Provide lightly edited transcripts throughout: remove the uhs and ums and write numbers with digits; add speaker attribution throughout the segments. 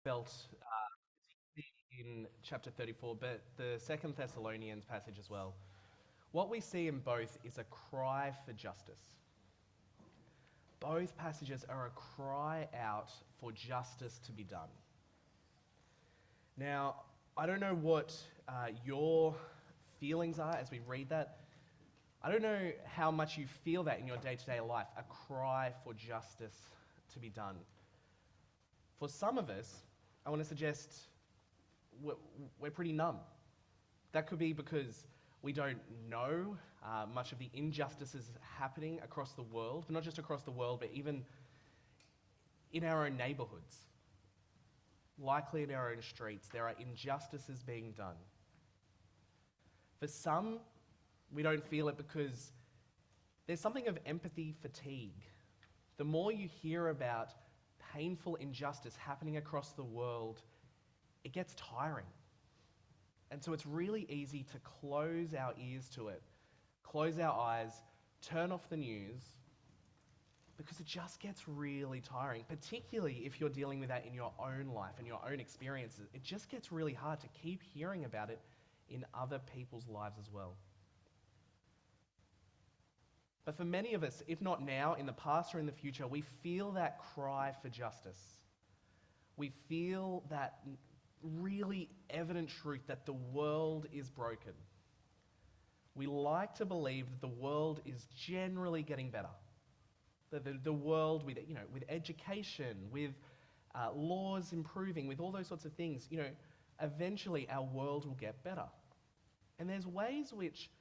Speaker 1: felt in chapter 34, but the Second Thessalonians passage as well. What we see in both is a cry for justice. Both passages are a cry out for justice to be done. Now, I don't know what your feelings are as we read that. I don't know how much you feel that in your day-to-day life, a cry for justice to be done. For some of us, I want to suggest we're pretty numb. That could be because we don't know much of the injustices happening across the world, but not just across the world, but even in our own neighbourhoods. Likely in our own streets, there are injustices being done. For some, we don't feel it because there's something of empathy fatigue. The more you hear about painful injustice happening across the world, it gets tiring. And so it's really easy to close our ears to it, close our eyes, turn off the news, because it just gets really tiring, particularly if you're dealing with that in your own life and your own experiences. It just gets really hard to keep hearing about it in other people's lives as well. But for many of us, if not now, in the past or in the future, we feel that cry for justice. We feel that really evident truth that the world is broken. We like to believe that the world is generally getting better. That the world with education, with laws improving, with all those sorts of things, eventually our world will get better. And there's ways which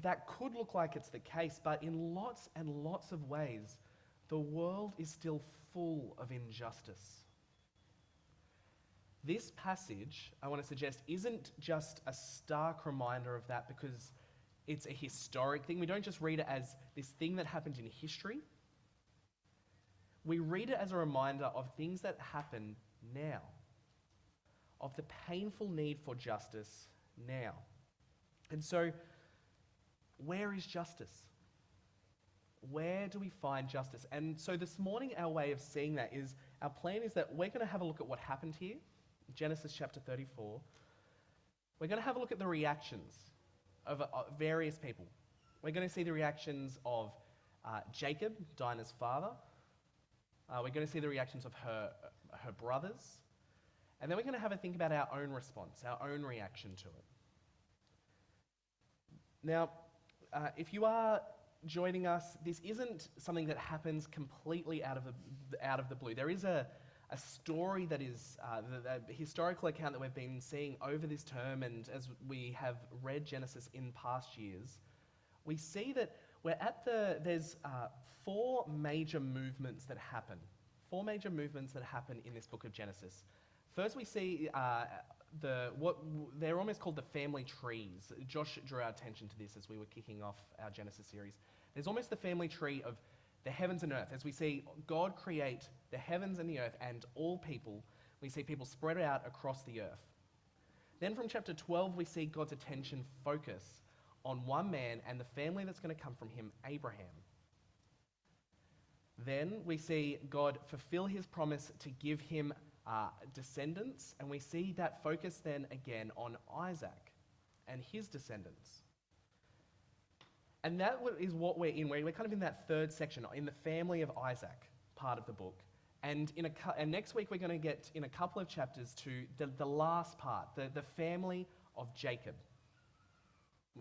Speaker 1: that could look like it's the case, but in lots and lots of ways, the world is still full of injustice. This passage, I want to suggest, isn't just a stark reminder of that because it's a historic thing. We don't just read it as this thing that happened in history. We read it as a reminder of things that happen now, of the painful need for justice now. And so, where is justice? Where do we find justice? And so this morning, our way of seeing that is, our plan is that we're going to have a look at what happened here, Genesis chapter 34. We're going to have a look at the reactions of various people. We're going to see the reactions of Jacob, Dinah's father. We're going to see the reactions of her brothers. And then we're going to have a think about our own response, our own reaction to it. Now, if you are joining us, this isn't something that happens completely out of the blue. There is a story that is the historical account that we've been seeing over this term, and as we have read Genesis in past years, we see that there's four major movements that happen. Four major movements that happen in this book of Genesis. First, we see they're almost called the family trees. Josh drew our attention to this as we were kicking off our Genesis series. There's almost the family tree of the heavens and earth. As we see God create the heavens and the earth and all people, we see people spread out across the earth. Then from chapter 12, we see God's attention focus on one man and the family that's going to come from him, Abraham. Then we see God fulfill his promise to give him descendants, and we see that focus then again on Isaac and his descendants. And that is what we're in. We're kind of in that third section, in the family of Isaac part of the book. And next week we're going to get in a couple of chapters to the last part, the family of Jacob.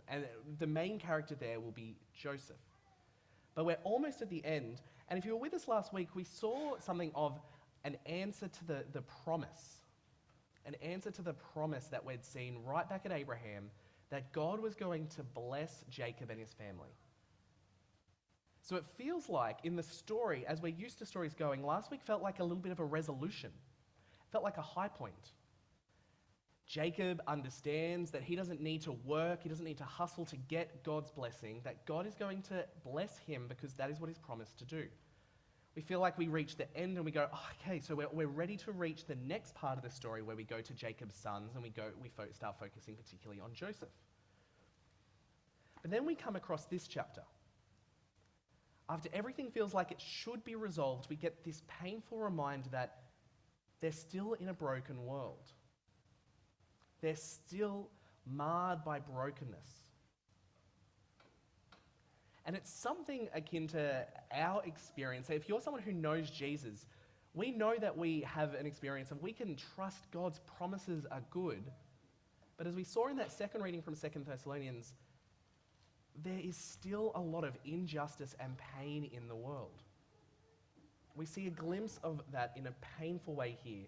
Speaker 1: And the main character there will be Joseph. But we're almost at the end, and if you were with us last week, we saw something of an answer to the promise. An answer to the promise that we'd seen right back at Abraham, that God was going to bless Jacob and his family. So it feels like in the story, as we're used to stories going, last week felt like a little bit of a resolution. It felt like a high point. Jacob understands that he doesn't need to work, he doesn't need to hustle to get God's blessing, that God is going to bless him because that is what he's promised to do. We feel like we reach the end and we go, okay, so we're ready to reach the next part of the story where we go to Jacob's sons and we start focusing particularly on Joseph. But then we come across this chapter. After everything feels like it should be resolved, we get this painful reminder that they're still in a broken world. They're still marred by brokenness. And it's something akin to our experience. If you're someone who knows Jesus, we know that we have an experience and we can trust God's promises are good. But as we saw in that second reading from 2 Thessalonians, there is still a lot of injustice and pain in the world. We see a glimpse of that in a painful way here.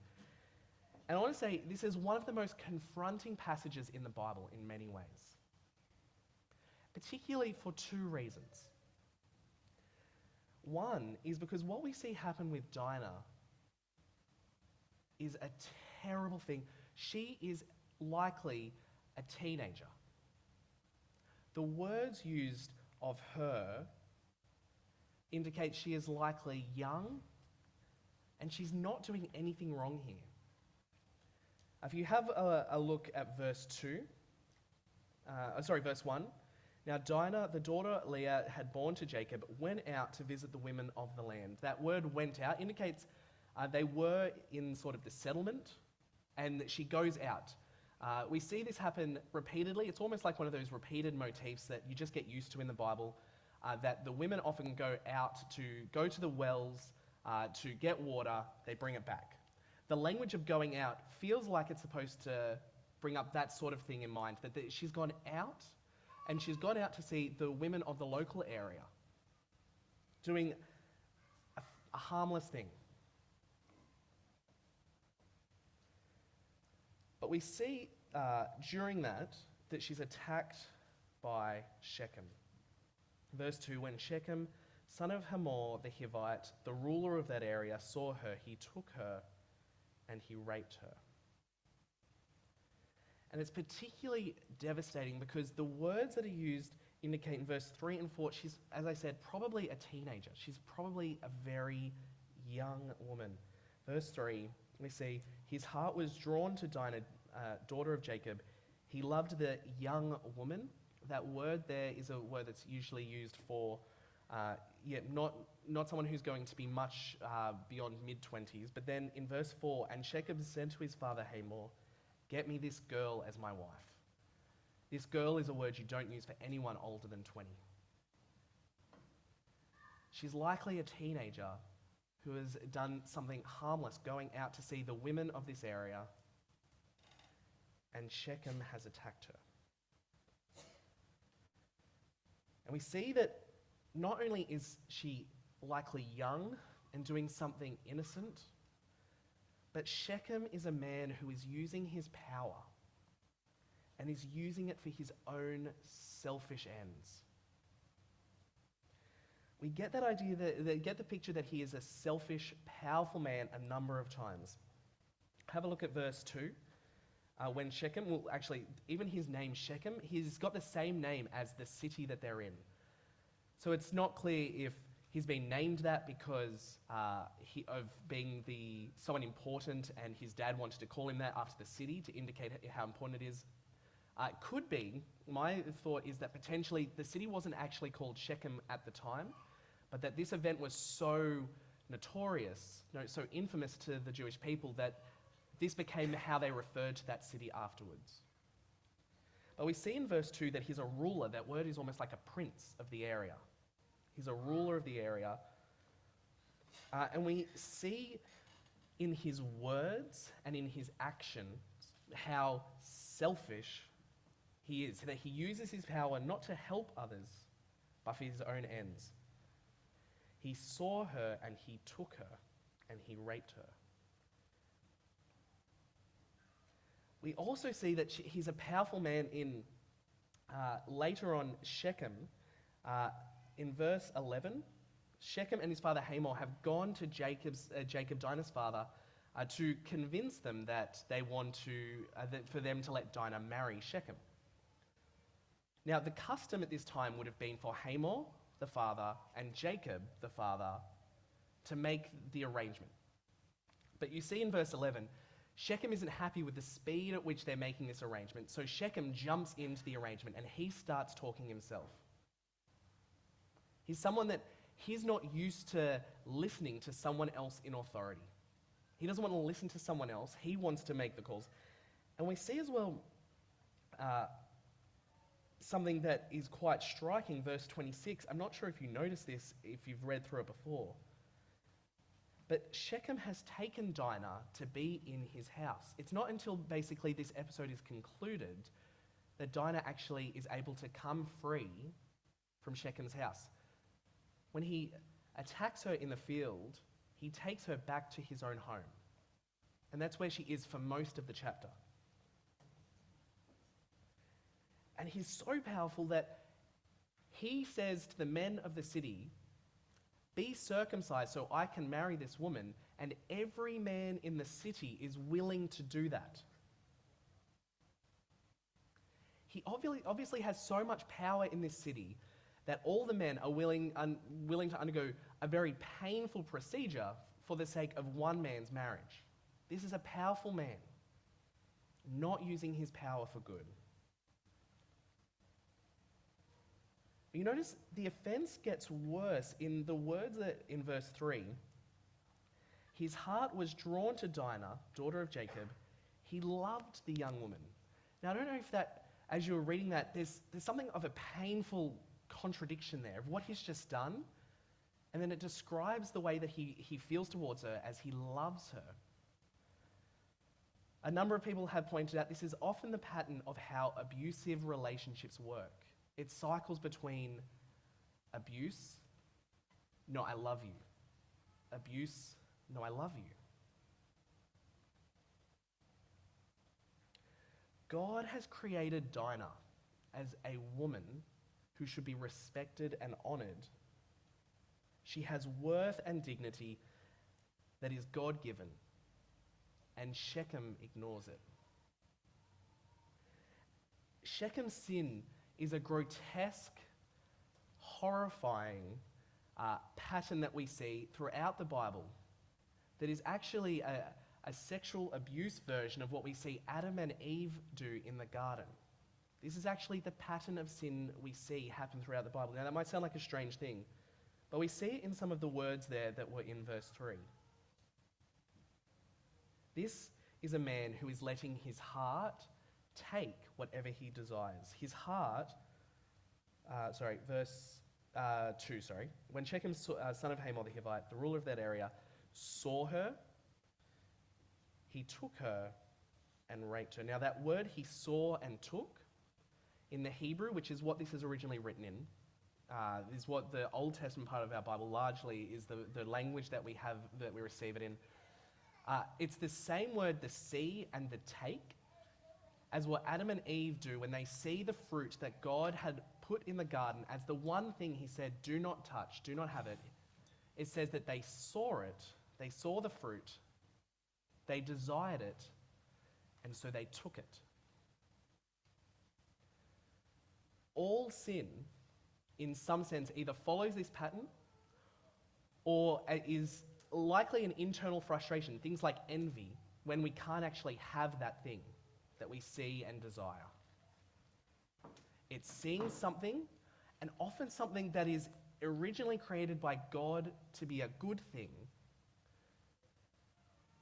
Speaker 1: And I want to say this is one of the most confronting passages in the Bible in many ways, particularly for two reasons. One is because what we see happen with Dinah is a terrible thing. She is likely a teenager. The words used of her indicate she is likely young and she's not doing anything wrong here. If you have a look at verse 1. Now Dinah, the daughter of Leah, had born to Jacob, went out to visit the women of the land. That word "went out" indicates they were in sort of the settlement, and she goes out. We see this happen repeatedly. It's almost like one of those repeated motifs that you just get used to in the Bible, that the women often go out to go to the wells to get water, they bring it back. The language of going out feels like it's supposed to bring up that sort of thing in mind, that she's gone out, and she's gone out to see the women of the local area doing a harmless thing. But we see during that she's attacked by Shechem. Verse 2, when Shechem, son of Hamor the Hivite, the ruler of that area, saw her, he took her and he raped her. And it's particularly devastating because the words that are used indicate in verse 3 and 4, she's, as I said, probably a teenager. She's probably a very young woman. Verse 3, we see, his heart was drawn to Dinah, daughter of Jacob. He loved the young woman. That word there is a word that's usually used for not someone who's going to be much beyond mid-20s. But then in verse 4, and Shechem said to his father Hamor, get me this girl as my wife. This girl is a word you don't use for anyone older than 20. She's likely a teenager who has done something harmless, going out to see the women of this area, and Shechem has attacked her. And we see that not only is she likely young and doing something innocent, but Shechem is a man who is using his power and is using it for his own selfish ends. We get that idea, get the picture that he is a selfish, powerful man a number of times. Have a look at verse 2. When Shechem, well actually, even his name Shechem, he's got the same name as the city that they're in. So it's not clear if he's been named that because of being someone important and his dad wanted to call him that after the city to indicate how important it is. It could be, my thought is that potentially the city wasn't actually called Shechem at the time, but that this event was so notorious, so infamous to the Jewish people that this became how they referred to that city afterwards. But we see in verse 2 that he's a ruler. That word is almost like a prince of the area. He's a ruler of the area. And we see in his words and in his actions how selfish he is, that he uses his power not to help others, but for his own ends. He saw her and he took her and he raped her. We also see that he's a powerful man in, later on, Shechem. In verse 11, Shechem and his father Hamor have gone to Jacob, Dinah's father, to convince them that they want for them to let Dinah marry Shechem. Now, the custom at this time would have been for Hamor, the father, and Jacob, the father, to make the arrangement. But you see in verse 11, Shechem isn't happy with the speed at which they're making this arrangement, so Shechem jumps into the arrangement and he starts talking himself. He's someone that he's not used to listening to someone else in authority. He doesn't want to listen to someone else. He wants to make the calls. And we see as well something that is quite striking, verse 26. I'm not sure if you noticed this, if you've read through it before. But Shechem has taken Dinah to be in his house. It's not until basically this episode is concluded that Dinah actually is able to come free from Shechem's house. When he attacks her in the field, he takes her back to his own home. And that's where she is for most of the chapter. And he's so powerful that he says to the men of the city, "Be circumcised so I can marry this woman," and every man in the city is willing to do that. He obviously has so much power in this city that all the men are willing to undergo a very painful procedure for the sake of one man's marriage. This is a powerful man, not using his power for good. You notice the offense gets worse in the words that in verse 3. His heart was drawn to Dinah, daughter of Jacob. He loved the young woman. Now, I don't know if that, as you were reading that, there's something of a painful contradiction there of what he's just done, and then it describes the way that he feels towards her as he loves her. A number of people have pointed out this is often the pattern of how abusive relationships work. It cycles between abuse, no, I love you. Abuse, no, I love you. God has created Dinah as a woman who should be respected and honoured. She has worth and dignity that is God-given, and Shechem ignores it. Shechem's sin is a grotesque, horrifying pattern that we see throughout the Bible that is actually a sexual abuse version of what we see Adam and Eve do in the garden. This is actually the pattern of sin we see happen throughout the Bible. Now, that might sound like a strange thing, but we see it in some of the words there that were in verse 3. This is a man who is letting his heart take whatever he desires. His heart, verse 2, When Shechem, son of Hamor the Hivite, the ruler of that area, saw her, he took her and raped her. Now that word he saw and took, in the Hebrew, which is what this is originally written in, is what the Old Testament part of our Bible largely is the language that we have, that we receive it in. It's the same word, the see and the take, as what Adam and Eve do when they see the fruit that God had put in the garden as the one thing he said, do not touch, do not have it. It says that they saw it, they saw the fruit, they desired it, and so they took it. All sin, in some sense, either follows this pattern or is likely an internal frustration, things like envy, when we can't actually have that thing that we see and desire. It's seeing something, and often something that is originally created by God to be a good thing.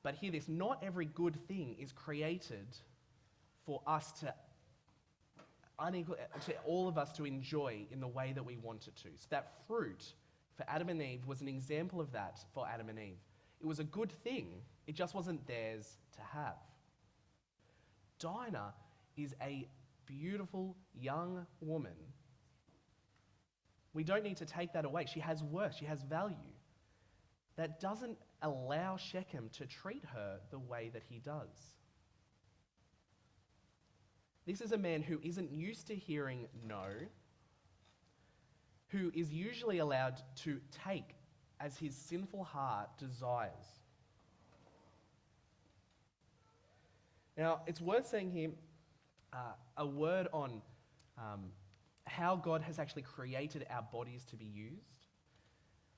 Speaker 1: But hear this, not every good thing is created for us to all of us to enjoy in the way that we want it to. So that fruit for Adam and Eve was an example of that for Adam and Eve. It was a good thing, it just wasn't theirs to have. Dinah is a beautiful young woman. We don't need to take that away. She has worth, she has value. That doesn't allow Shechem to treat her the way that he does. This is a man who isn't used to hearing no, who is usually allowed to take as his sinful heart desires. Now, it's worth saying here a word on how God has actually created our bodies to be used.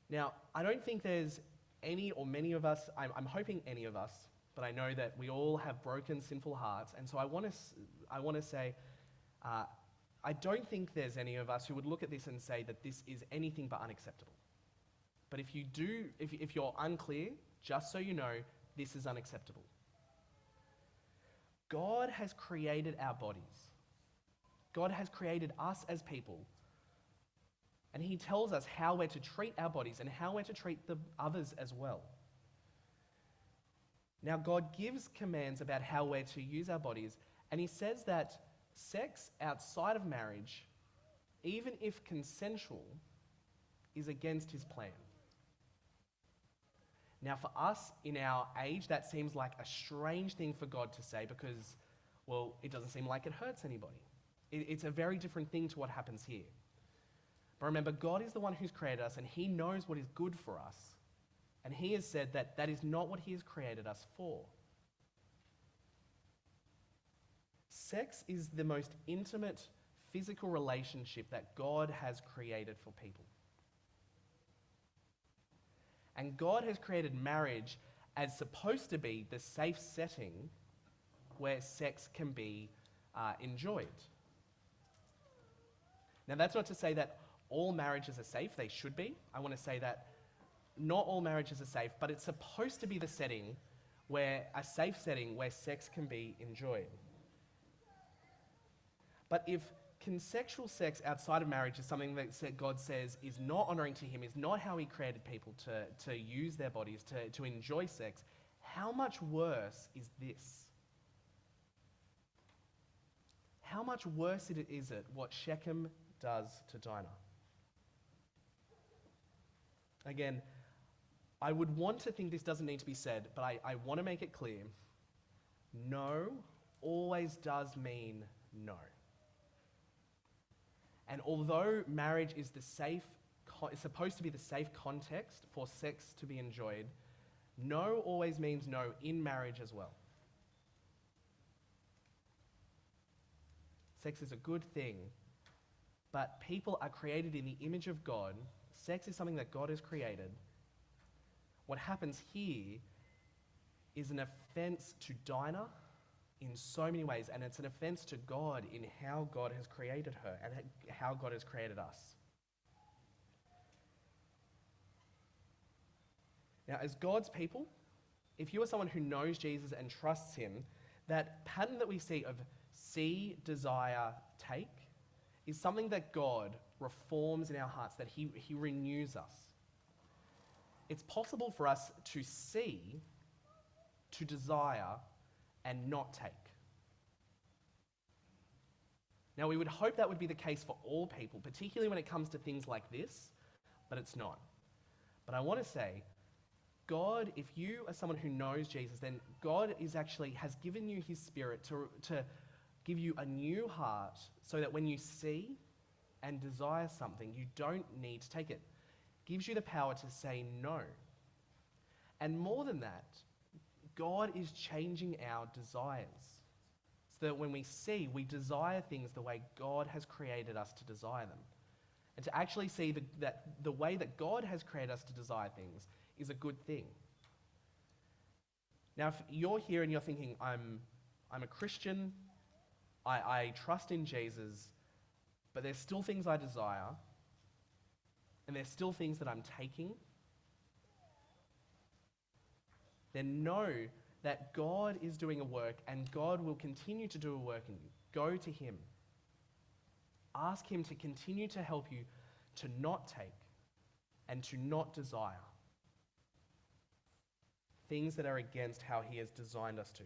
Speaker 1: Now, I don't think there's any or many of us, I'm hoping any of us, but I know that we all have broken, sinful hearts, and so I want to say, I don't think there's any of us who would look at this and say that this is anything but unacceptable. But if you do, if you're unclear, just so you know, this is unacceptable. God has created our bodies. God has created us as people. And he tells us how we're to treat our bodies and how we're to treat the others as well. Now, God gives commands about how we're to use our bodies, and he says that sex outside of marriage, even if consensual, is against his plan. Now, for us in our age, that seems like a strange thing for God to say because, well, it doesn't seem like it hurts anybody. It's a very different thing to what happens here. But remember, God is the one who's created us, and he knows what is good for us. And he has said that that is not what he has created us for. Sex is the most intimate physical relationship that God has created for people. And God has created marriage as supposed to be the safe setting where sex can be enjoyed. Now, that's not to say that all marriages are safe. They should be. I want to say that not all marriages are safe, but it's supposed to be the setting where a safe setting where sex can be enjoyed. But if consensual sex outside of marriage is something that God says is not honoring to him, is not how he created people to use their bodies, to enjoy sex, how much worse is this? How much worse is it what Shechem does to Dinah? Again, I would want to think this doesn't need to be said, but I want to make it clear. No always does mean no. And although marriage is is supposed to be the safe context for sex to be enjoyed, no always means no in marriage as well. Sex is a good thing, but people are created in the image of God. Sex is something that God has created. What happens here is an offense to Dinah in so many ways, and it's an offense to God in how God has created her and how God has created us. Now, as God's people, if you are someone who knows Jesus and trusts him, that pattern that we see of see, desire, take is something that God reforms in our hearts, that he renews us. It's possible for us to see, to desire, and not take. Now, we would hope that would be the case for all people, particularly when it comes to things like this, but it's not. But I want to say, God, if you are someone who knows Jesus, then God has given you his Spirit to give you a new heart so that when you see and desire something, you don't need to take it. Gives you the power to say no. And more than that, God is changing our desires so that when we see, we desire things the way God has created us to desire them. And to actually see that the way that God has created us to desire things is a good thing. Now, if you're here and you're thinking, I'm a Christian, I trust in Jesus, but there's still things I desire, and there's still things that I'm taking, then know that God is doing a work and God will continue to do a work in you. Go to him. Ask him to continue to help you to not take and to not desire things that are against how he has designed us to.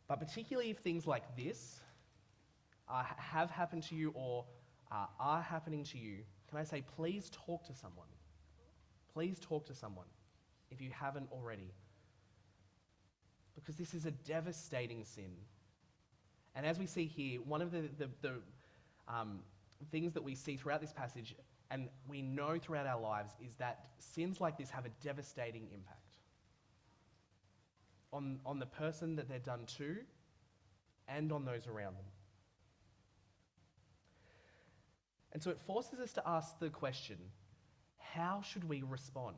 Speaker 1: But particularly if things like this have happened to you or are happening to you, can I say, please talk to someone. Please talk to someone if you haven't already. Because this is a devastating sin. And as we see here, one of the things that we see throughout this passage, and we know throughout our lives, is that sins like this have a devastating impact on the person that they're done to and on those around them. And so it forces us to ask the question, how should we respond?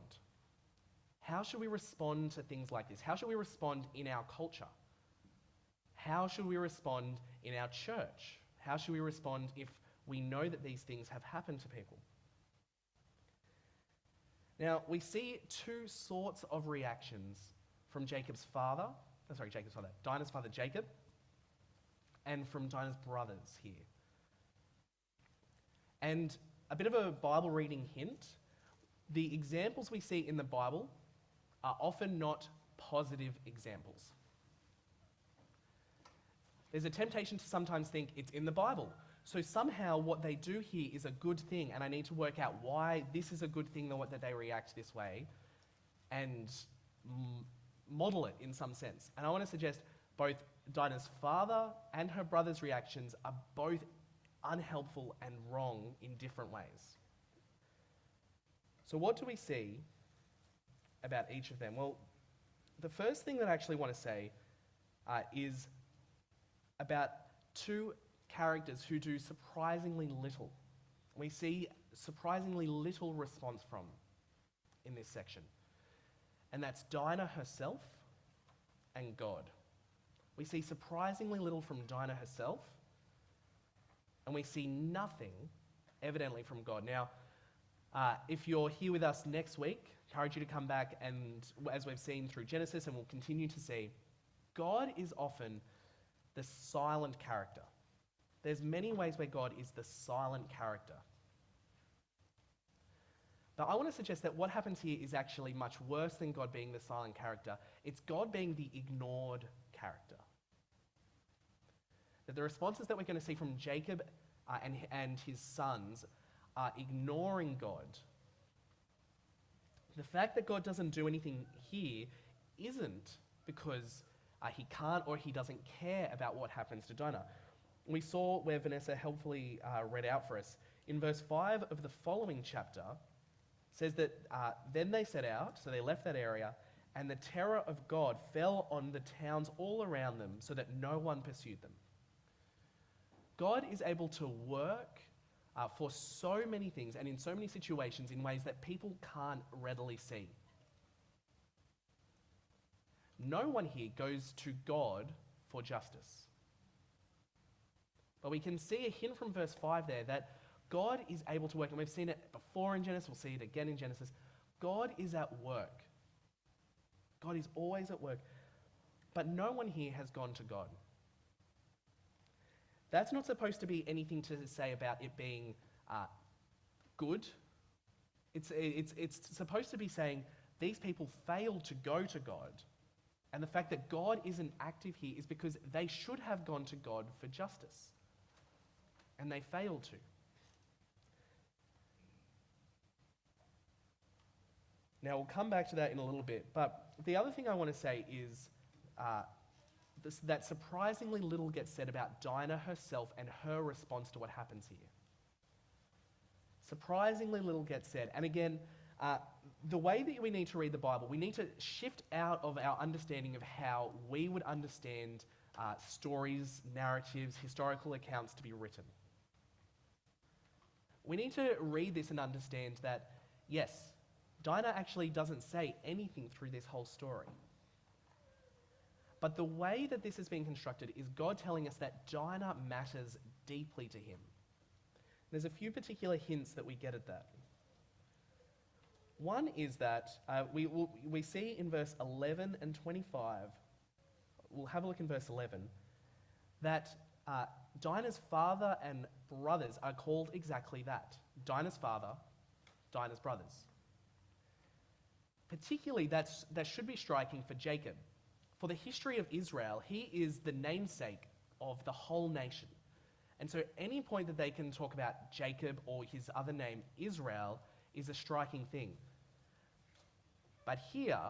Speaker 1: How should we respond to things like this? How should we respond in our culture? How should we respond in our church? How should we respond if we know that these things have happened to people? Now, we see two sorts of reactions from Dinah's father, Jacob, and from Dinah's brothers here. And a bit of a Bible reading hint, the examples we see in the Bible are often not positive examples. There's a temptation to sometimes think it's in the Bible. So somehow what they do here is a good thing, and I need to work out why this is a good thing that they react this way and model it in some sense. And I want to suggest both Dinah's father and her brother's reactions are both unhelpful and wrong in different ways. So what do we see about each of them? Well, the first thing that I actually want to say is about two characters who do surprisingly little. We see surprisingly little response from in this section. And that's Dinah herself and God. We see surprisingly little from Dinah herself, and we see nothing, evidently, from God. Now, if you're here with us next week, I encourage you to come back, and as we've seen through Genesis and we'll continue to see, God is often the silent character. There's many ways where God is the silent character. But I want to suggest that what happens here is actually much worse than God being the silent character. It's God being the ignored character. That the responses that we're going to see from Jacob and his sons are ignoring God. The fact that God doesn't do anything here isn't because he can't or he doesn't care about what happens to Dinah. We saw where Vanessa helpfully read out for us. In verse 5 of the following chapter, says that then they set out, so they left that area, and the terror of God fell on the towns all around them so that no one pursued them. God is able to work for so many things and in so many situations in ways that people can't readily see. No one here goes to God for justice. But we can see a hint from verse 5 there that God is able to work, and we've seen it before in Genesis, we'll see it again in Genesis. God is at work. God is always at work. But no one here has gone to God. That's not supposed to be anything to say about it being good. It's supposed to be saying these people failed to go to God. And the fact that God isn't active here is because they should have gone to God for justice. And they failed to. Now, we'll come back to that in a little bit, but the other thing I want to say is that surprisingly little gets said about Dinah herself and her response to what happens here. Surprisingly little gets said. And again, the way that we need to read the Bible, we need to shift out of our understanding of how we would understand stories, narratives, historical accounts to be written. We need to read this and understand that, yes, Dinah actually doesn't say anything through this whole story. But the way that this has been constructed is God telling us that Dinah matters deeply to him. There's a few particular hints that we get at that. One is that we see in verse 11 and 25, we'll have a look in verse 11, that Dinah's father and brothers are called exactly that. Dinah's father, Dinah's brothers. Particularly, that should be striking for Jacob. For the history of Israel, he is the namesake of the whole nation. And so any point that they can talk about Jacob or his other name, Israel, is a striking thing. But here,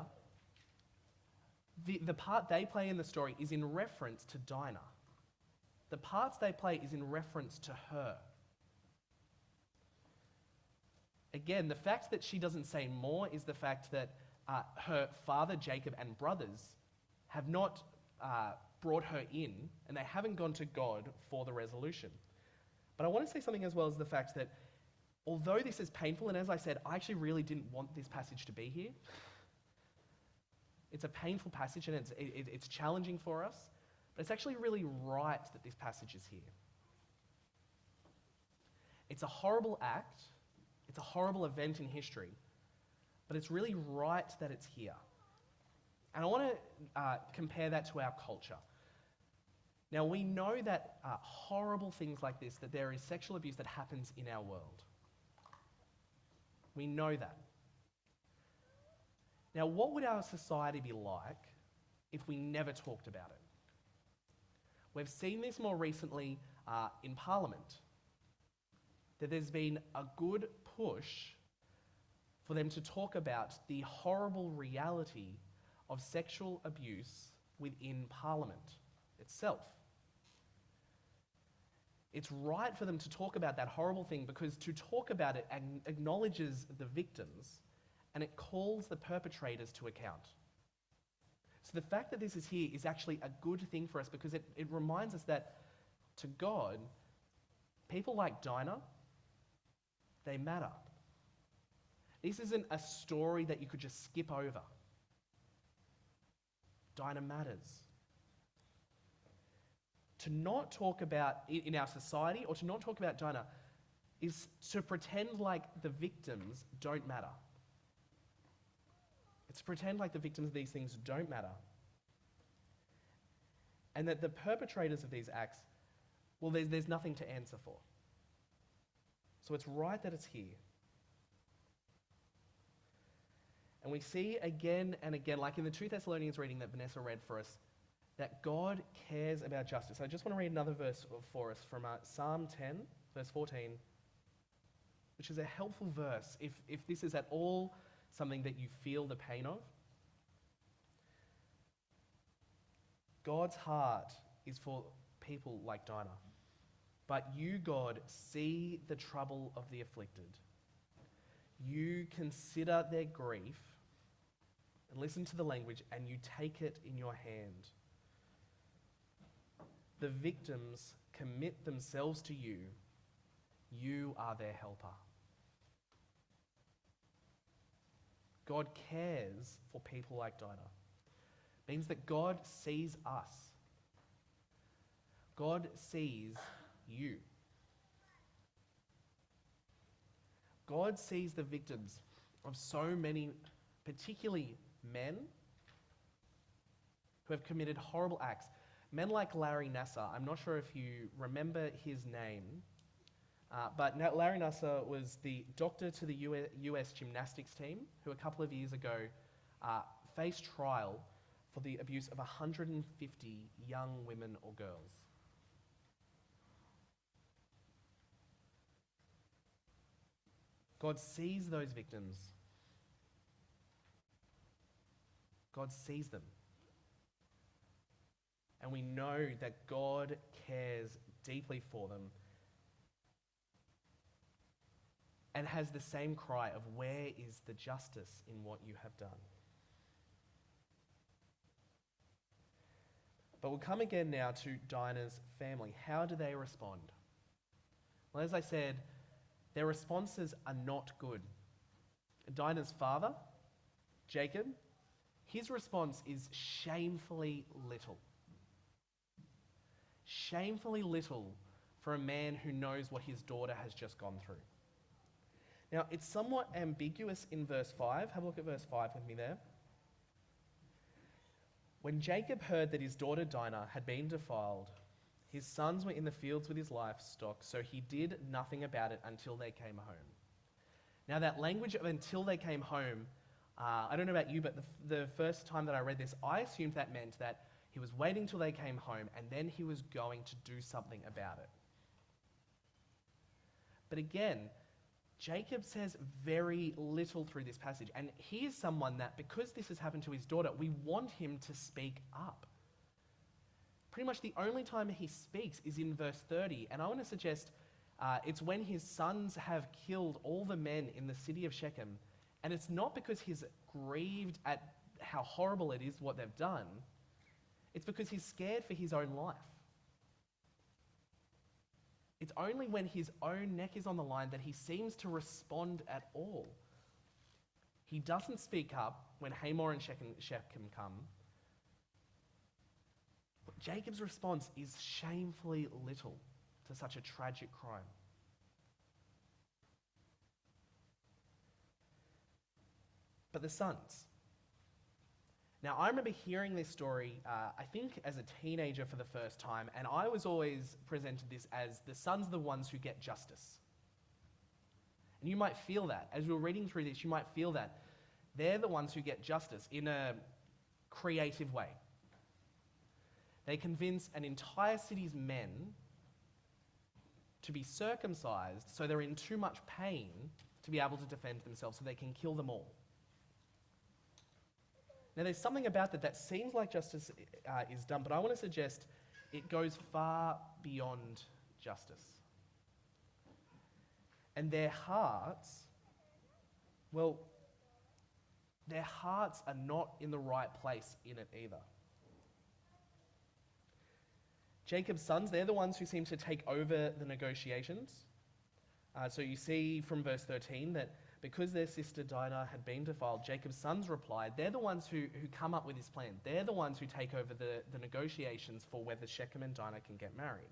Speaker 1: the part they play in the story is in reference to Dinah. The parts they play is in reference to her. Again, the fact that she doesn't say more is the fact that her father, Jacob, and brothers have not brought her in, and they haven't gone to God for the resolution. But I want to say something as well as the fact that although this is painful, and as I said, I actually really didn't want this passage to be here. It's a painful passage, and it's challenging for us, but it's actually really right that this passage is here. It's a horrible act. It's a horrible event in history. but it's really right that it's here. And I want to compare that to our culture. Now, we know that horrible things like this, that there is sexual abuse that happens in our world. We know that. Now, what would our society be like if we never talked about it? We've seen this more recently in Parliament, that there's been a good push for them to talk about the horrible reality of sexual abuse within Parliament itself. It's right for them to talk about that horrible thing, because to talk about it acknowledges the victims and it calls the perpetrators to account. So the fact that this is here is actually a good thing for us, because it reminds us that to God, people like Dinah, they matter. This isn't a story that you could just skip over. Dinah matters. To not talk about it in our society, or to not talk about Dinah, is to pretend like the victims don't matter. It's to pretend like the victims of these things don't matter. And that the perpetrators of these acts, well, there's nothing to answer for. So it's right that it's here. And we see again and again, like in the 2 Thessalonians reading that Vanessa read for us, that God cares about justice. I just want to read another verse for us from Psalm 10, verse 14, which is a helpful verse if this is at all something that you feel the pain of. God's heart is for people like Dinah. But you, God, see the trouble of the afflicted. You consider their grief and listen to the language, and you take it in your hand. The victims commit themselves to you. You are their helper. God cares for people like Dinah. It means that God sees us. God sees you. God sees the victims of so many, particularly men, who have committed horrible acts. Men like Larry Nassar. I'm not sure if you remember his name, but Larry Nassar was the doctor to the US gymnastics team who a couple of years ago faced trial for the abuse of 150 young women or girls. God sees those victims. God sees them. And we know that God cares deeply for them and has the same cry of, where is the justice in what you have done? But we'll come again now to Dinah's family. How do they respond? Well, as I said, their responses are not good. Dinah's father, Jacob, his response is shamefully little. Shamefully little for a man who knows what his daughter has just gone through. Now, it's somewhat ambiguous in verse 5. Have a look at verse 5 with me there. When Jacob heard that his daughter Dinah had been defiled, his sons were in the fields with his livestock, so he did nothing about it until they came home. Now, that language of until they came home, I don't know about you, but the first time that I read this, I assumed that meant that he was waiting till they came home and then he was going to do something about it. But again, Jacob says very little through this passage. And he is someone that, because this has happened to his daughter, we want him to speak up. Pretty much the only time he speaks is in verse 30. And I want to suggest it's when his sons have killed all the men in the city of Shechem. And it's not because he's grieved at how horrible it is what they've done. It's because he's scared for his own life. It's only when his own neck is on the line that he seems to respond at all. He doesn't speak up when Hamor and Shechem come. But Jacob's response is shamefully little to such a tragic crime. but the sons. Now, I remember hearing this story, I think as a teenager for the first time, and I was always presented this as the sons are the ones who get justice. And you might feel that. As you're reading through this, you might feel that. They're the ones who get justice in a creative way. They convince an entire city's men to be circumcised so they're in too much pain to be able to defend themselves, so they can kill them all. Now, there's something about that seems like justice is done, but I want to suggest it goes far beyond justice. And their hearts are not in the right place in it either. Jacob's sons, they're the ones who seem to take over the negotiations. So you see from verse 13 that because their sister Dinah had been defiled, Jacob's sons replied, they're the ones who come up with this plan. They're the ones who take over the negotiations for whether Shechem and Dinah can get married.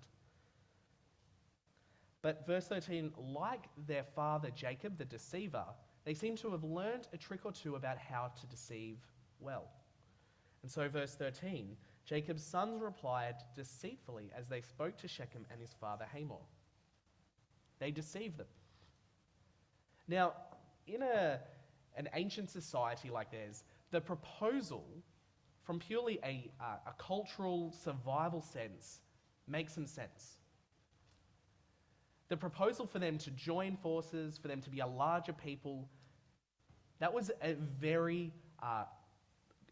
Speaker 1: But verse 13, like their father Jacob, the deceiver, they seem to have learned a trick or two about how to deceive well. And so verse 13, Jacob's sons replied deceitfully as they spoke to Shechem and his father Hamor. They deceived them. Now, in an ancient society like theirs, the proposal, from purely a cultural survival sense, makes some sense. The proposal for them to join forces, for them to be a larger people, that was a very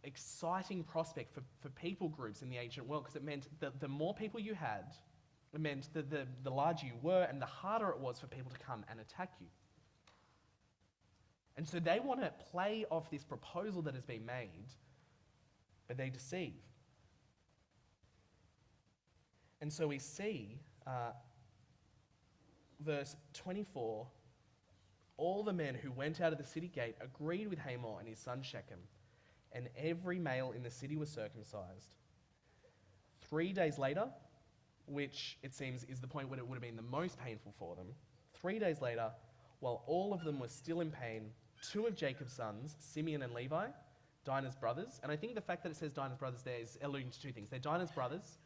Speaker 1: exciting prospect for people groups in the ancient world, because it meant that the more people you had, it meant that the larger you were and the harder it was for people to come and attack you. And so they want to play off this proposal that has been made, but they deceive. And so we see verse 24, all the men who went out of the city gate agreed with Hamor and his son Shechem, and every male in the city was circumcised. 3 days later, which it seems is the point when it would have been the most painful for them, 3 days later, while all of them were still in pain, 2 of Jacob's sons, Simeon and Levi, Dinah's brothers, and I think the fact that it says Dinah's brothers there is alluding to 2 things. They're Dinah's brothers,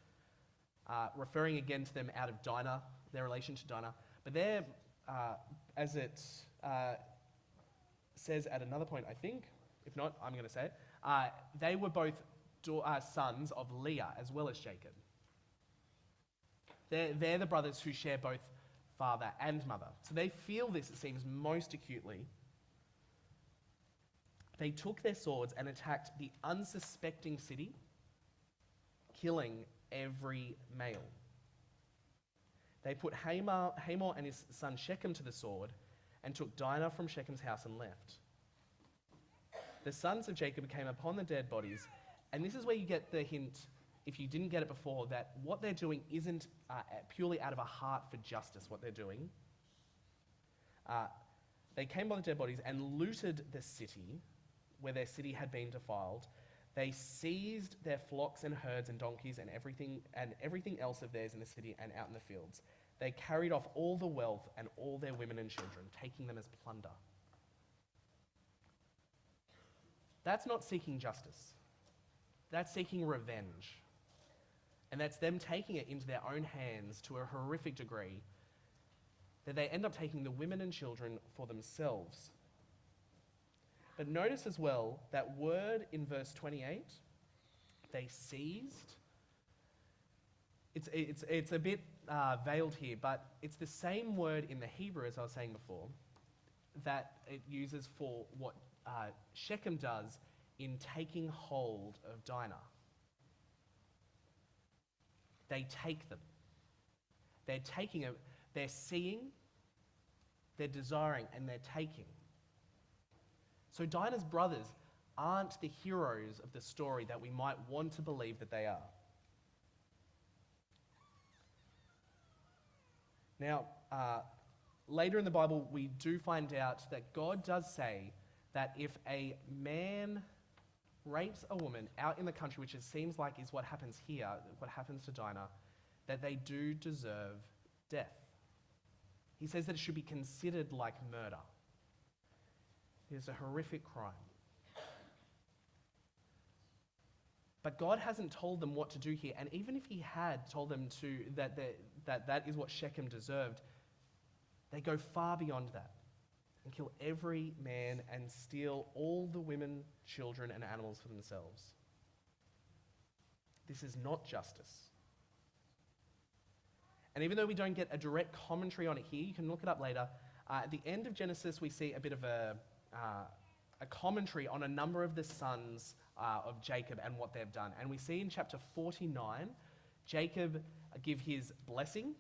Speaker 1: referring again to them out of Dinah, their relation to Dinah, but they're, as it says at another point, I think, if not, I'm going to say it, they were both sons of Leah as well as Jacob. They're the brothers who share both father and mother. So they feel this, it seems, most acutely. They took their swords and attacked the unsuspecting city, killing every male. They put Hamor and his son Shechem to the sword and took Dinah from Shechem's house and left. The sons of Jacob came upon the dead bodies, and this is where you get the hint, if you didn't get it before, that what they're doing isn't purely out of a heart for justice, what they're doing. They came upon the dead bodies and looted the city where their city had been defiled. They seized their flocks and herds and donkeys and everything else of theirs in the city and out in the fields. They carried off all the wealth and all their women and children, taking them as plunder. That's not seeking justice. That's seeking revenge. And that's them taking it into their own hands to a horrific degree that they end up taking the women and children for themselves. But notice as well that word in verse 28, they seized. It's a bit veiled here, but it's the same word in the Hebrew, as I was saying before, that it uses for what Shechem does in taking hold of Dinah. They take them. They're taking it. They're seeing, they're desiring, and they're taking. So Dinah's brothers aren't the heroes of the story that we might want to believe that they are. Now, later in the Bible, we do find out that God does say that if a man rapes a woman out in the country, which it seems like is what happens here, what happens to Dinah, that they do deserve death. He says that it should be considered like murder. It is a horrific crime. But God hasn't told them what to do here. And even if he had told them that is what Shechem deserved, they go far beyond that and kill every man and steal all the women, children, and animals for themselves. This is not justice. And even though we don't get a direct commentary on it here, you can look it up later. At the end of Genesis, we see a bit of a commentary on a number of the sons of Jacob and what they've done. And we see in chapter 49, Jacob give his blessing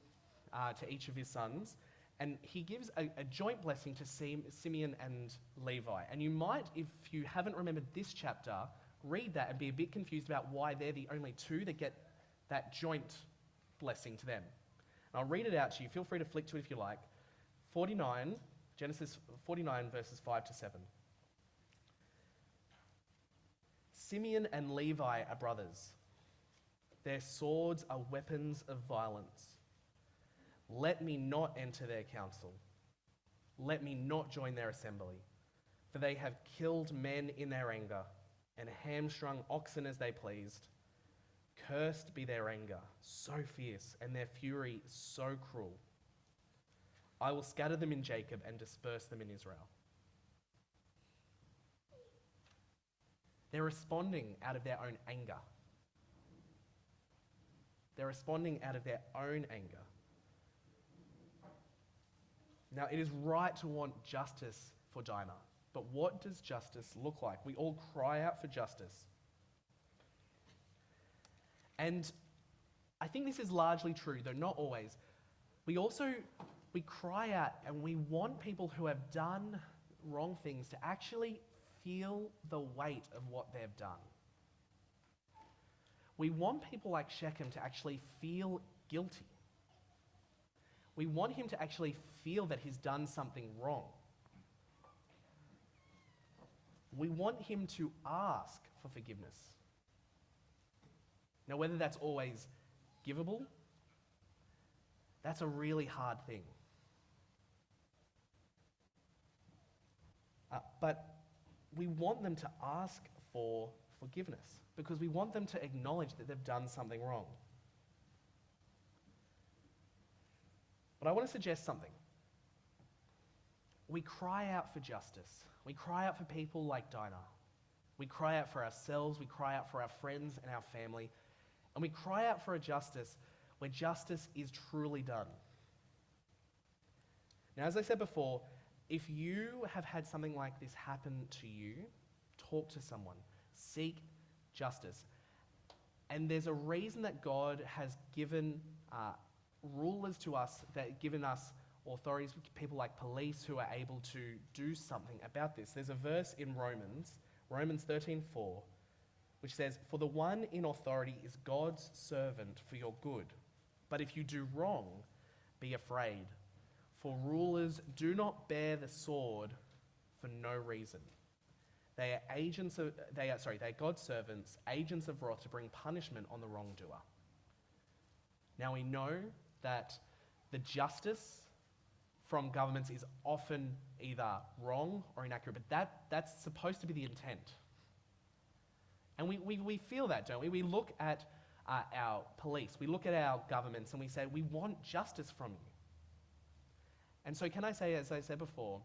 Speaker 1: to each of his sons, and he gives a joint blessing to Simeon and Levi. And you might, if you haven't remembered this chapter, read that and be a bit confused about why they're the only two that get that joint blessing to them. And I'll read it out to you. Feel free to flick to it if you like. Genesis 49, verses 5 to 7. Simeon and Levi are brothers. Their swords are weapons of violence. Let me not enter their council. Let me not join their assembly. For they have killed men in their anger and hamstrung oxen as they pleased. Cursed be their anger, so fierce, and their fury so cruel. I will scatter them in Jacob and disperse them in Israel. They're responding out of their own anger. They're responding out of their own anger. Now, it is right to want justice for Dinah, but what does justice look like? We all cry out for justice. And I think this is largely true, though not always. We cry out and we want people who have done wrong things to actually feel the weight of what they've done. We want people like Shechem to actually feel guilty. We want him to actually feel that he's done something wrong. We want him to ask for forgiveness. Now, whether that's always givable, that's a really hard thing. But we want them to ask for forgiveness because we want them to acknowledge that they've done something wrong. But I want to suggest something. We cry out for justice. We cry out for people like Dinah. We cry out for ourselves. We cry out for our friends and our family. And we cry out for a justice where justice is truly done. Now, as I said before, if you have had something like this happen to you, talk to someone. Seek justice. And there's a reason that God has given rulers to us, that given us authorities, people like police who are able to do something about this. There's a verse in Romans 13:4, which says, "For the one in authority is God's servant for your good. But if you do wrong, be afraid. For rulers do not bear the sword for no reason. They are God's servants, agents of wrath to bring punishment on the wrongdoer." Now we know that the justice from governments is often either wrong or inaccurate, but that's supposed to be the intent. And we feel that, don't we? We look at our police, we look at our governments, and we say, we want justice from you. And so can I say, as I said before,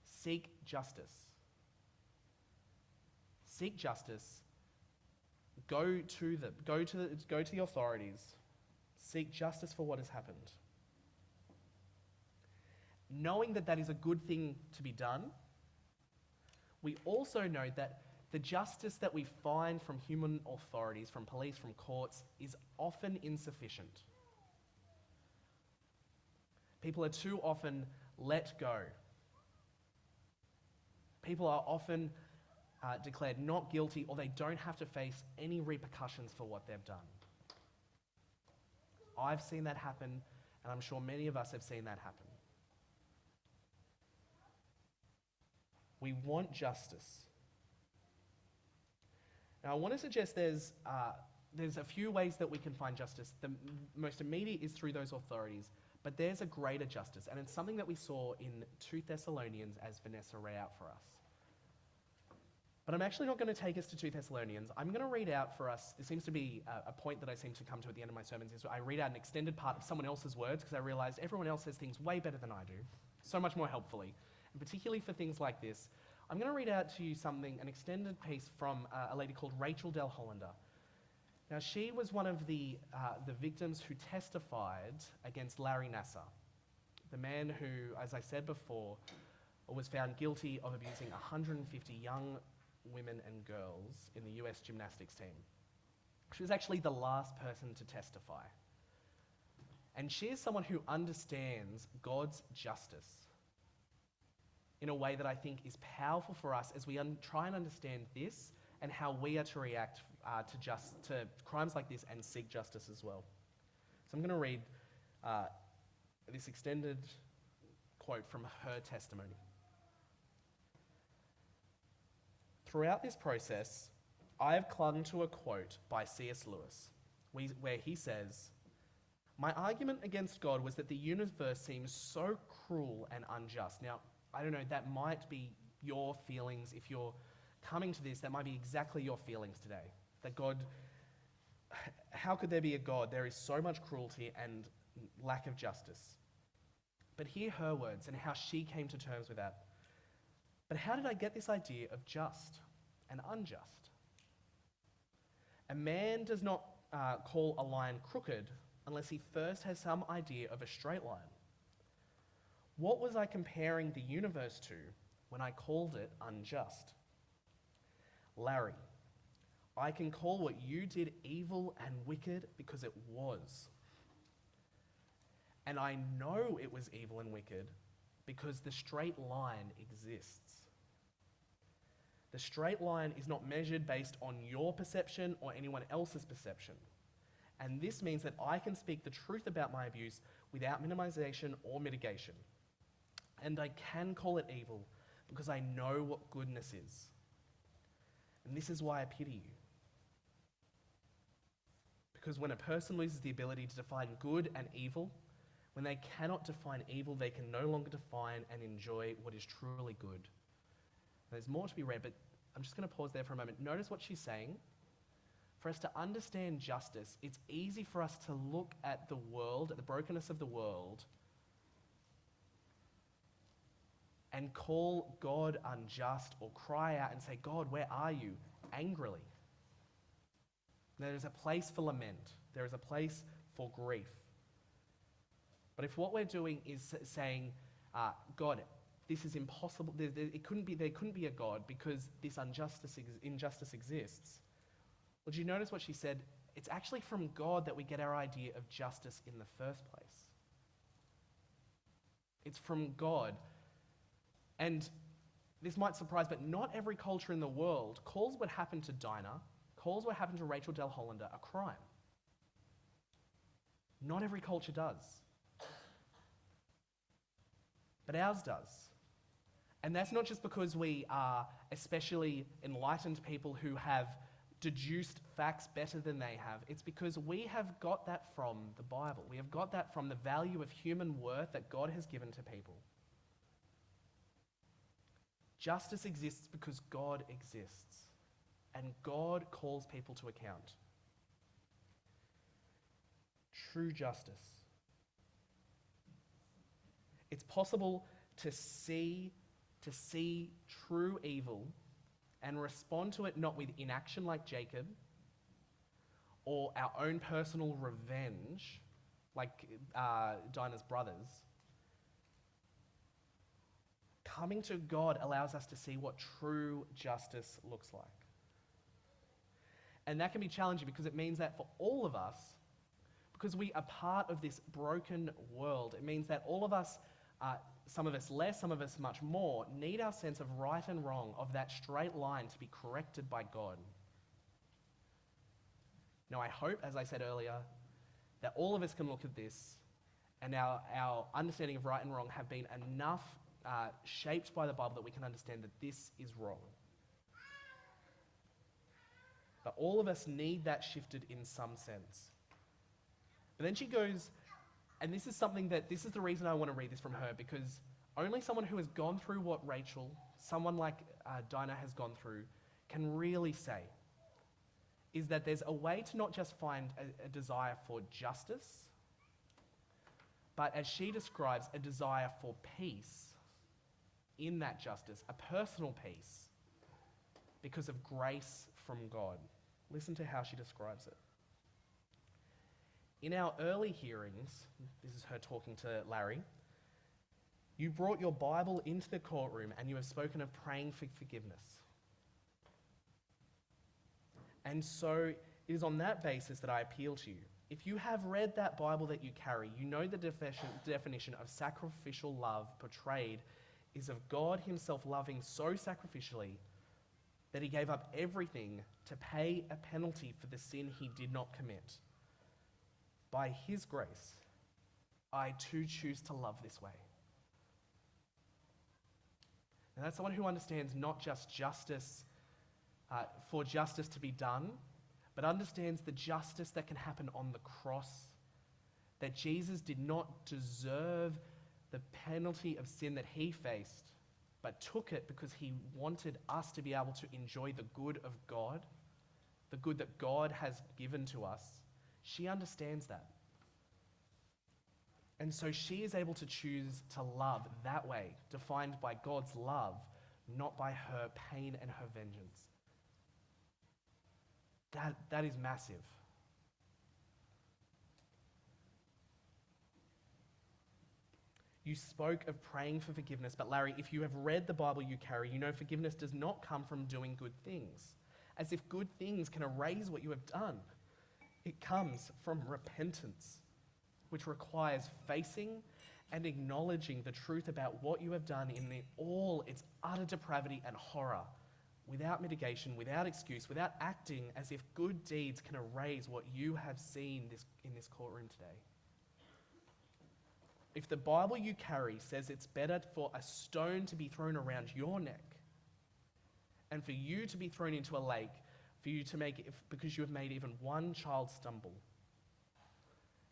Speaker 1: seek justice. Seek justice. Go to the authorities. Seek justice for what has happened. Knowing that that is a good thing to be done, we also know that the justice that we find from human authorities, from police, from courts, is often insufficient. People are too often let go. People are often declared not guilty, or they don't have to face any repercussions for what they've done. I've seen that happen, and I'm sure many of us have seen that happen. We want justice. Now, I want to suggest there's a few ways that we can find justice. The most immediate is through those authorities, but there's a greater justice, and it's something that we saw in 2 Thessalonians as Vanessa read out for us. But I'm actually not going to take us to 2 Thessalonians. I'm going to read out for us, this seems to be a point that I seem to come to at the end of my sermons, is I read out an extended part of someone else's words because I realized everyone else says things way better than I do, so much more helpfully. And particularly for things like this, I'm going to read out to you an extended piece from a lady called Rachel Del Hollander. Now, she was one of the victims who testified against Larry Nassar, the man who, as I said before, was found guilty of abusing 150 young women and girls in the US gymnastics team. She was actually the last person to testify. And she is someone who understands God's justice in a way that I think is powerful for us as we try and understand this and how we are to react to crimes like this and seek justice as well. So I'm going to read this extended quote from her testimony. Throughout this process, I have clung to a quote by C.S. Lewis, where he says, "My argument against God was that the universe seems so cruel and unjust." Now, I don't know, that might be your feelings. If you're coming to this, that might be exactly your feelings today. That God, how could there be a God? There is so much cruelty and lack of justice. But hear her words and how she came to terms with that. But how did I get this idea of just and unjust? A man does not call a line crooked unless he first has some idea of a straight line. What was I comparing the universe to when I called it unjust? Larry, I can call what you did evil and wicked because it was. And I know it was evil and wicked because the straight line exists. The straight line is not measured based on your perception or anyone else's perception. And this means that I can speak the truth about my abuse without minimization or mitigation. And I can call it evil because I know what goodness is. And this is why I pity you. Because when a person loses the ability to define good and evil, when they cannot define evil, they can no longer define and enjoy what is truly good. There's more to be read, but I'm just going to pause there for a moment. Notice what she's saying. For us to understand justice, it's easy for us to look at the world, at the brokenness of the world, and call God unjust or cry out and say, God, where are you? Angrily. There is a place for lament. There is a place for grief. But if what we're doing is saying, God, this is impossible, there couldn't be a God because this injustice exists. Well, do you notice what she said? It's actually from God that we get our idea of justice in the first place. It's from God. And this might surprise, but not every culture in the world calls what happened to Dinah, calls what happened to Rachel Del Hollander a crime. Not every culture does. But ours does. And that's not just because we are especially enlightened people who have deduced facts better than they have. It's because we have got that from the Bible. We have got that from the value of human worth that God has given to people. Justice exists because God exists. And God calls people to account. True justice. It's possible to see true evil and respond to it not with inaction like Jacob or our own personal revenge like Dinah's brothers. Coming to God allows us to see what true justice looks like. And that can be challenging because it means that for all of us, because we are part of this broken world, it means that all of us, some of us less, some of us much more, need our sense of right and wrong, of that straight line to be corrected by God. Now, I hope, as I said earlier, that all of us can look at this and our understanding of right and wrong have been enough shaped by the Bible that we can understand that this is wrong. But all of us need that shifted in some sense. But then she goes, and this is the reason I want to read this from her, because only someone who has gone through what someone like Dinah has gone through, can really say is that there's a way to not just find a desire for justice, but as she describes, a desire for peace in that justice, a personal peace because of grace from God. Listen to how she describes it. In our early hearings, this is her talking to Larry, you brought your Bible into the courtroom and you have spoken of praying for forgiveness. And so it is on that basis that I appeal to you. If you have read that Bible that you carry, you know the definition of sacrificial love portrayed is of God himself loving so sacrificially that he gave up everything to pay a penalty for the sin he did not commit. By his grace, I too choose to love this way. And that's someone who understands not just justice for justice to be done, but understands the justice that can happen on the cross, that Jesus did not deserve the penalty of sin that he faced, but took it because he wanted us to be able to enjoy the good of God, the good that God has given to us. She understands that. And so she is able to choose to love that way, defined by God's love, not by her pain and her vengeance. That is massive. You spoke of praying for forgiveness, but Larry, if you have read the Bible you carry, you know forgiveness does not come from doing good things, as if good things can erase what you have done. It comes from repentance, which requires facing and acknowledging the truth about what you have done in all its utter depravity and horror, without mitigation, without excuse, without acting as if good deeds can erase what you have seen in this courtroom today. If the Bible you carry says it's better for a stone to be thrown around your neck and for you to be thrown into a lake, for you to make it, because you have made even one child stumble,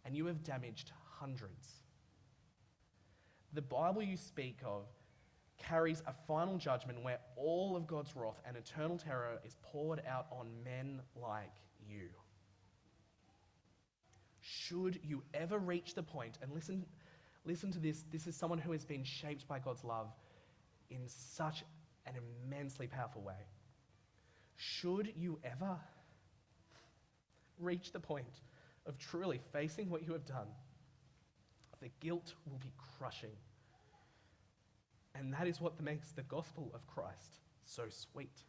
Speaker 1: and you have damaged hundreds. The Bible you speak of carries a final judgment where all of God's wrath and eternal terror is poured out on men like you. Should you ever reach the point, and listen to this is someone who has been shaped by God's love in such an immensely powerful way. Should you ever reach the point of truly facing what you have done, the guilt will be crushing. And that is what makes the gospel of Christ so sweet.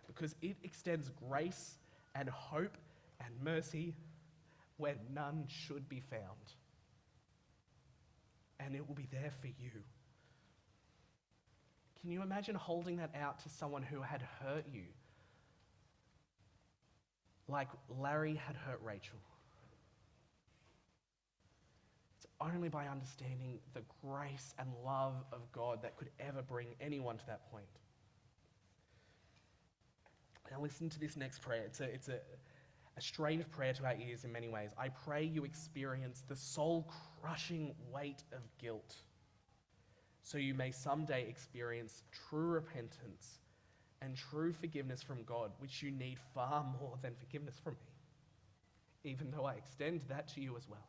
Speaker 1: Because it extends grace and hope and mercy where none should be found. And it will be there for you. Can you imagine holding that out to someone who had hurt you? Like Larry had hurt Rachel. It's only by understanding the grace and love of God that could ever bring anyone to that point. Now listen to this next prayer. It's a strange prayer to our ears in many ways. I pray you experience the soul-crushing weight of guilt, so you may someday experience true repentance and true forgiveness from God, which you need far more than forgiveness from me, even though I extend that to you as well.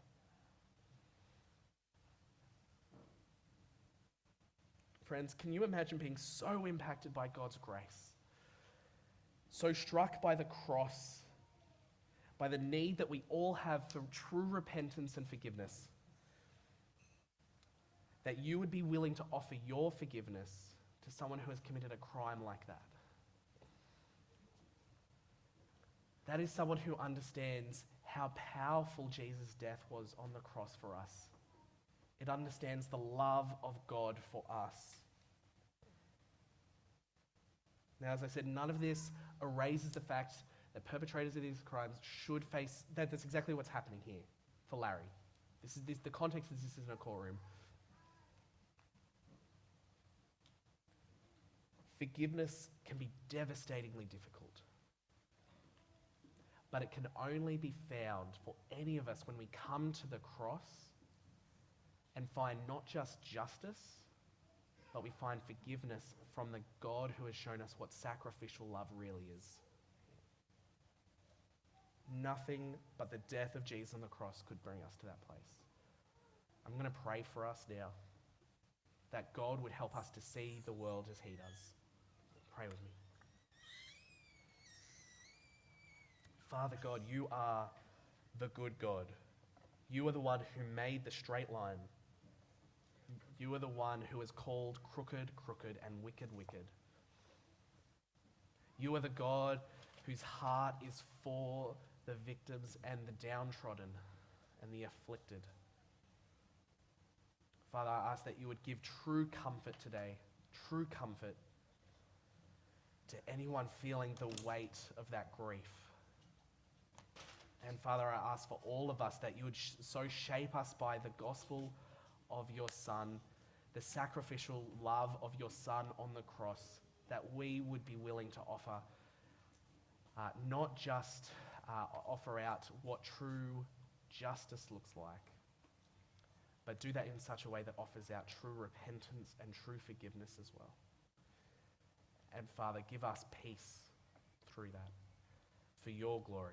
Speaker 1: Friends, can you imagine being so impacted by God's grace, so struck by the cross, by the need that we all have for true repentance and forgiveness, that you would be willing to offer your forgiveness to someone who has committed a crime like that? That is someone who understands how powerful Jesus' death was on the cross for us. It understands the love of God for us. Now, as I said, none of this erases the fact that perpetrators of these crimes should face, that's exactly what's happening here for Larry. The context is this isn't a courtroom. Forgiveness can be devastatingly difficult. But it can only be found for any of us when we come to the cross and find not just justice, but we find forgiveness from the God who has shown us what sacrificial love really is. Nothing but the death of Jesus on the cross could bring us to that place. I'm going to pray for us now that God would help us to see the world as he does. Pray with me. Father God, you are the good God. You are the one who made the straight line. You are the one who has called crooked, crooked, and wicked, wicked. You are the God whose heart is for the victims and the downtrodden and the afflicted. Father, I ask that you would give true comfort today, true comfort to anyone feeling the weight of that grief. And Father, I ask for all of us that you would so shape us by the gospel of your Son, the sacrificial love of your Son on the cross, that we would be willing to offer, not just offer out what true justice looks like, but do that in such a way that offers out true repentance and true forgiveness as well. And Father, give us peace through that, for your glory.